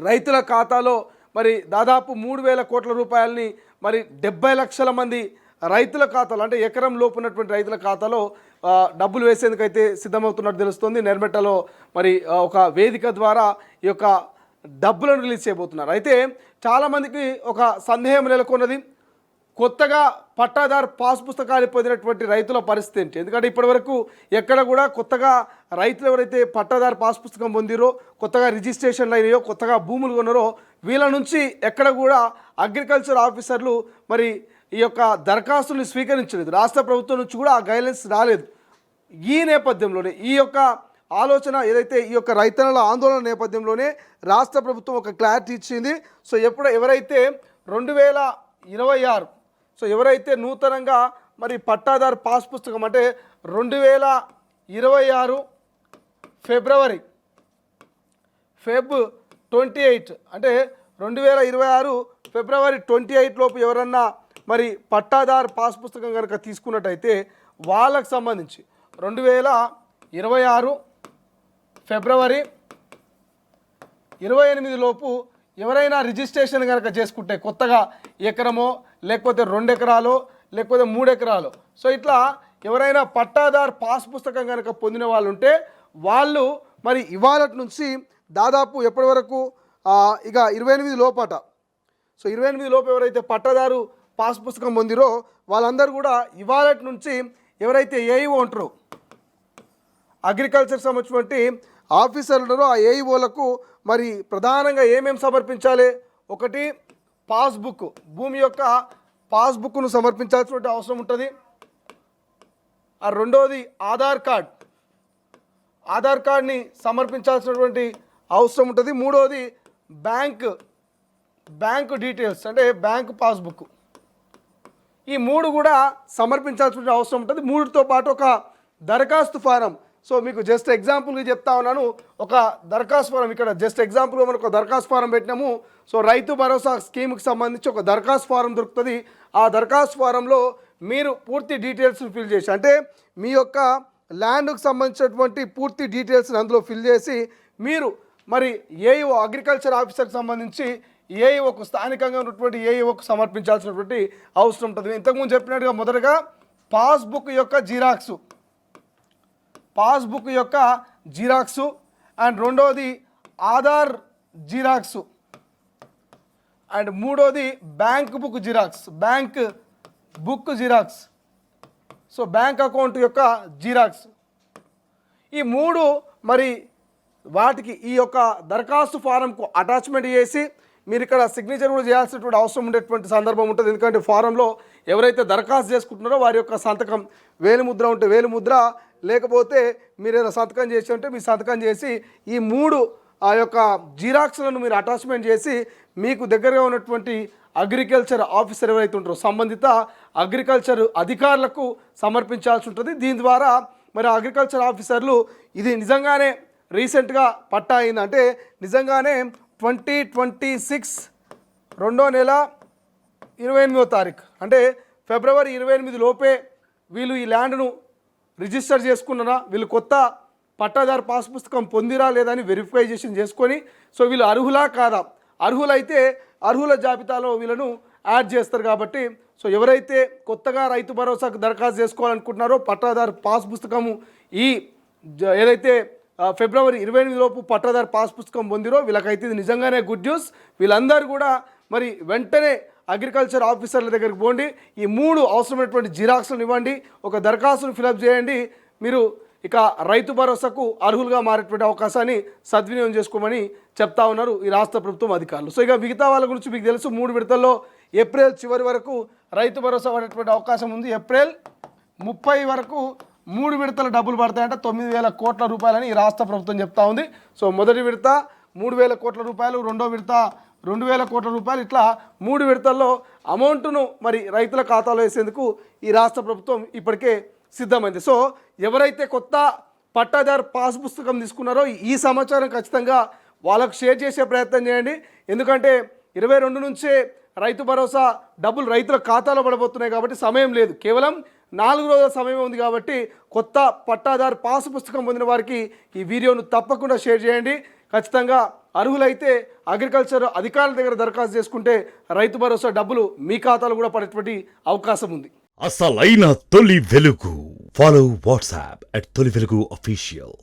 రైతుల ఖాతాలో మరి దాదాపు 3,000 కోట్ల రూపాయలని మరి 70 లక్షల మంది రైతుల ఖాతాలో అంటే ఎకరం లోపు ఉన్నటువంటి రైతుల ఖాతాలో డబ్బులు వేసేందుకైతే సిద్ధమవుతున్నట్టు తెలుస్తుంది. నెర్మెట్టలో మరి ఒక వేదిక ద్వారా ఈ యొక్క డబ్బులను రిలీజ్ చేయబోతున్నారు. అయితే చాలామందికి ఒక సందేహం నెలకొన్నది, కొత్తగా పట్టాదారు పాస్ పుస్తకాలు పొందినటువంటి రైతుల పరిస్థితి ఏంటి? ఎందుకంటే ఇప్పటివరకు ఎక్కడ కూడా కొత్తగా రైతులు ఎవరైతే పట్టాదారు పాస్ పుస్తకం పొందిరో, కొత్తగా రిజిస్ట్రేషన్లు అయినాయో, కొత్తగా భూములు కొన్నారో వీళ్ళ నుంచి ఎక్కడ కూడా అగ్రికల్చర్ ఆఫీసర్లు మరి ఈ యొక్క దరఖాస్తుల్ని స్వీకరించలేదు. రాష్ట్ర ప్రభుత్వం నుంచి కూడా ఆ గైడ్లైన్స్ రాలేదు. ఈ నేపథ్యంలోనే ఈ యొక్క ఆలోచన ఏదైతే ఈ యొక్క రైతన్నల ఆందోళన నేపథ్యంలోనే రాష్ట్ర ప్రభుత్వం ఒక క్లారిటీ ఇచ్చింది. సో ఎవరైతే 2026 ఎవరైతే నూతనంగా మరి పట్టాదారు పాస్ పుస్తకం అంటే 2026 ఫెబ్ 28 అంటే 2026 ఫిబ్రవరి 28 లోపు ఎవరన్నా మరి పట్టాదారు పాస్ పుస్తకం కనుక తీసుకున్నట్టయితే వాళ్ళకు సంబంధించి 2026 ఫిబ్రవరి 28 లోపు ఎవరైనా రిజిస్ట్రేషన్ కనుక చేసుకుంటే కొత్తగా ఎకరమో లేకపోతే 2 ఎకరాలో లేకపోతే 3 ఎకరాలో ఇట్లా ఎవరైనా పట్టాదారు పాస్ పుస్తకం కనుక పొందిన వాళ్ళు ఉంటే వాళ్ళు మరి ఇవాళ నుంచి దాదాపు ఎప్పటి వరకు ఇక 28 లోపట 28 లోపు ఎవరైతే పట్టాదారు పాస్ పుస్తకం పొందిరో వాళ్ళందరూ కూడా ఇవాళ నుంచి ఎవరైతే ఏఈఓ ఉంటారో అగ్రికల్చర్ సంబంధించినటువంటి ఆఫీసర్లు ఉన్నారో ఆ ఏఈఓలకు మరి ప్రధానంగా ఏమేమి సమర్పించాలి? ఒకటి పాస్బుక్, భూమి యొక్క పాస్బుక్ను సమర్పించాల్సినటువంటి అవసరం ఉంటుంది. రెండవది ఆధార్ కార్డ్ని సమర్పించాల్సినటువంటి అవసరం ఉంటుంది. మూడవది బ్యాంక్ డీటెయిల్స్ అంటే బ్యాంక్ పాస్బుక్. ఈ 3 కూడా సమర్పించాల్సిన అవసరం ఉంటుంది. 3తో పాటు ఒక దరఖాస్తు ఫారం. మీకు జస్ట్ ఎగ్జాంపుల్గా చెప్తా ఉన్నాను, ఒక దరఖాస్తు ఫారం ఇక్కడ జస్ట్ ఎగ్జాంపుల్గా మనకు ఒక దరఖాస్తు ఫారం పెట్టినాము. రైతు భరోసా స్కీమ్కి సంబంధించి ఒక దరఖాస్తు ఫారం దొరుకుతుంది. ఆ దరఖాస్తు ఫారంలో మీరు పూర్తి డీటెయిల్స్ ఫిల్ చేసి అంటే మీ యొక్క ల్యాండ్కు సంబంధించినటువంటి పూర్తి డీటెయిల్స్ని అందులో ఫిల్ చేసి మీరు మరి ఏఈఓ అగ్రికల్చర్ ఆఫీసర్కి సంబంధించి ఏఈఓకు స్థానికంగా ఉన్నటువంటి ఏఈఓకు సమర్పించాల్సినటువంటి అవసరం ఉంటుంది. ఇంతకుముందు చెప్పినట్టుగా మొదటగా పాస్బుక్ యొక్క జిరాక్సు అండ్ రెండవది ఆధార్ జిరాక్సు అండ్ మూడవది bank book xerox. Bank account యొక్క జిరాక్స్. ఈ 3 మరి వాటికి ఈ యొక్క దరఖాస్తు ఫారంకు అటాచ్మెంట్ చేసి మీరు ఇక్కడ సిగ్నేచర్ కూడా చేయాల్సినటువంటి అవసరం ఉండేటువంటి సందర్భం ఉంటుంది. ఎందుకంటే ఫారంలో ఎవరైతే దరఖాస్తు చేసుకుంటున్నారో వారి యొక్క సంతకం వేలిముద్ర ఉంటే వేలిముద్ర, లేకపోతే మీరు ఏదైనా సంతకం చేసి ఉంటే మీ సంతకం చేసి ఈ 3 ఆ యొక్క జిరాక్స్లను మీరు అటాచ్మెంట్ చేసి మీకు దగ్గరగా ఉన్నటువంటి అగ్రికల్చర్ ఆఫీసర్ ఎవరైతే ఉంటారో సంబంధిత అగ్రికల్చర్ అధికారులకు సమర్పించాల్సి ఉంటుంది. దీని ద్వారా మరి అగ్రికల్చర్ ఆఫీసర్లు ఇది నిజంగానే రీసెంట్గా పట్టా అయింది అంటే నిజంగానే 2026 2వ నెల 28వ తారీఖు అంటే ఫిబ్రవరి 28 లోపే వీళ్ళు ఈ ల్యాండ్ను రిజిస్టర్ చేసుకున్నారా, వీళ్ళు కొత్త పట్టాదారు పాస్ పుస్తకం పొందిరా లేదని వెరిఫికేషన్ చేసుకొని వీళ్ళు అర్హులా కాదా, అర్హులైతే అర్హుల జాబితాలో వీళ్ళను యాడ్ చేస్తారు. కాబట్టి ఎవరైతే కొత్తగా రైతు భరోసాకు దరఖాస్తు చేసుకోవాలనుకుంటున్నారో పట్టాదారు పాస్ పుస్తకము ఈ ఏదైతే ఫిబ్రవరి 28 లోపు పట్టాదారు పాస్ పుస్తకం పొందిరో వీళ్ళకైతే ఇది నిజంగానే గుడ్ న్యూస్. వీళ్ళందరూ కూడా మరి వెంటనే అగ్రికల్చర్ ఆఫీసర్ల దగ్గరికి పోండి, ఈ 3 అవసరమైనటువంటి జిరాక్స్లను ఇవ్వండి, ఒక దరఖాస్తును ఫిలప్ చేయండి. మీరు ఇక రైతు భరోసాకు అర్హులుగా మారేటువంటి అవకాశాన్ని సద్వినియోగం చేసుకోమని చెప్తా ఉన్నారు ఈ రాష్ట్ర ప్రభుత్వం అధికారులు. ఇక మిగతా వాళ్ళ గురించి మీకు తెలుసు, 3 విడతల్లో ఏప్రిల్ చివరి వరకు రైతు భరోసా పడేటువంటి అవకాశం ఉంది. ఏప్రిల్ 30 వరకు 3 విడతల డబ్బులు పడతాయంటే 9,000 కోట్ల రూపాయలని ఈ రాష్ట్ర ప్రభుత్వం చెప్తా ఉంది. మొదటి విడత 3,000 కోట్ల రూపాయలు, రెండో విడత 2,000 కోట్ల రూపాయలు, ఇట్లా 3 విడతల్లో అమౌంట్ను మరి రైతుల ఖాతాలో వేసేందుకు ఈ రాష్ట్ర ప్రభుత్వం ఇప్పటికే సిద్ధమైంది. ఎవరైతే కొత్త పట్టాదారు పాస్ పుస్తకం తీసుకున్నారో ఈ సమాచారం ఖచ్చితంగా వాళ్ళకు షేర్ చేసే ప్రయత్నం చేయండి. ఎందుకంటే 22 నుంచే రైతు భరోసా డబ్బులు రైతుల ఖాతాలో పడబోతున్నాయి కాబట్టి సమయం లేదు, కేవలం 4 రోజుల సమయం ఉంది. కాబట్టి కొత్త పట్టాదారు పాస్ పుస్తకం పొందిన వారికి ఈ వీడియోను తప్పకుండా షేర్ చేయండి. ఖచ్చితంగా అర్హులైతే అగ్రికల్చర్ అధికారుల దగ్గర దరఖాస్తు చేసుకుంటే రైతు భరోసా డబ్బులు మీ ఖాతాలో కూడా పడేటువంటి అవకాశం ఉంది. అసలైన తొలి వెలుగు. ఫాలో వాట్సాప్ @తొలి వెలుగు అఫీషియల్.